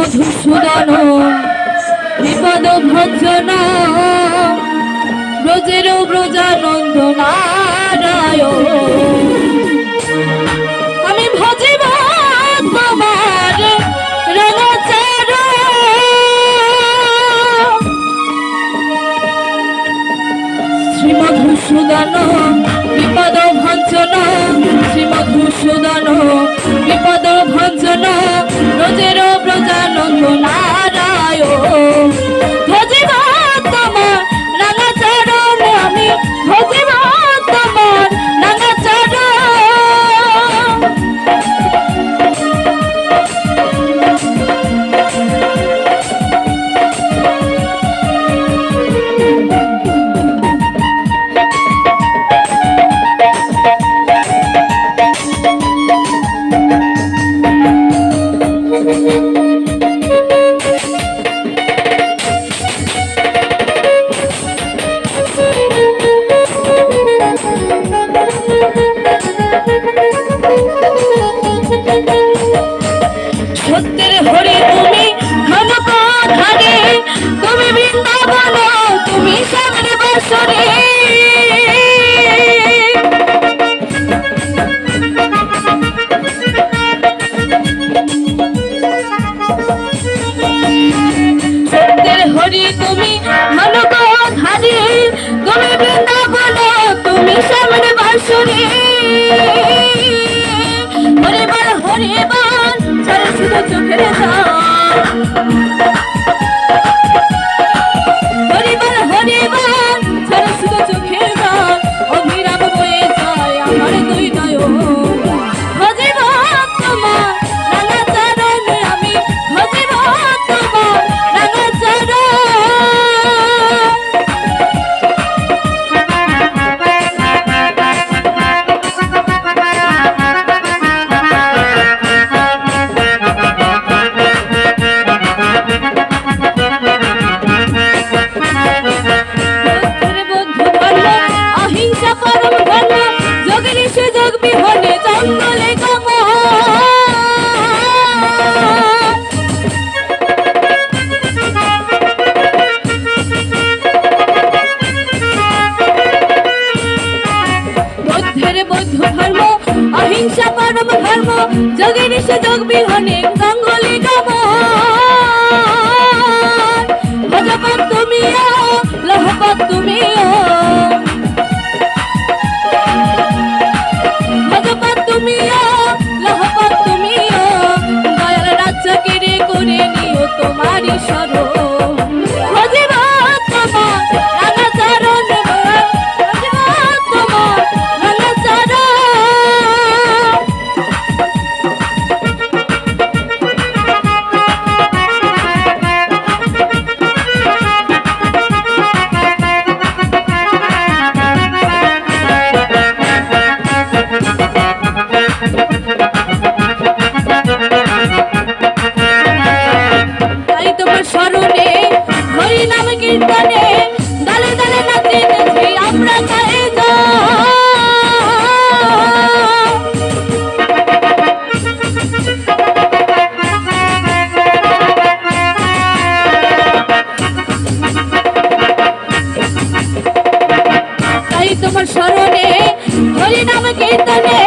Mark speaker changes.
Speaker 1: মধুসূদন বিপদ ভঞ্জন ব্রজের ব্রজানন্দ নারায়ণ। আমি ভজিব তোমার রণচার শ্রী মধুসূদন বিপদ ভঞ্জন, শ্রী মধুসূদন বিপদ ভঞ্জন ব্রজের ব্রজানন্দ নারায়ণ। ভজিব তোমার রাঙাচরণ, আমি ভজিব তোমার রাঙাচরণ। সত্যের হরি তুমি ধনপধারে, তুমি বৃন্দাবন, তুমি শ্যামল বাসরে। সত্যের হরি তুমি ধনপধারে, তুমি বৃন্দাবন, তুমি শ্যামল বাসরে। হরিবার হরিবার ছাড়া শুধু চোখের জল, হরিবার হরিবার ছাড়া শুধু চোখের জল, অভিরাম বয়ে যায় আমার দুই নয়ন। ভজিব তোমার রাঙাচরণ, আমি ভজিব তোমার রাঙাচরণ। জঙ্গলে বুদ্ধের বৌদ্ধ ধর্ম, অহিংসা পরম ধর্ম, যোগের সে যোগ বিহনে জঙ্গলে গম। ভজপত তুমিও লহপত তুমিও, ভজপত তুমিও লহপত তুমিও, দয়াল রাজ্য কেড়ে করে নিও তোমারই স্মরণ। ভজিব তোমার রাঙাচরণ, ভজিব তোমার রাঙাচরণ। তাই তোমার স্মরণে হরি নাম কীর্তনে দলে দলে নাচিতেছি আমরা গায়ে যাই। তাই তোমার স্মরণে হরি নাম কীর্তনে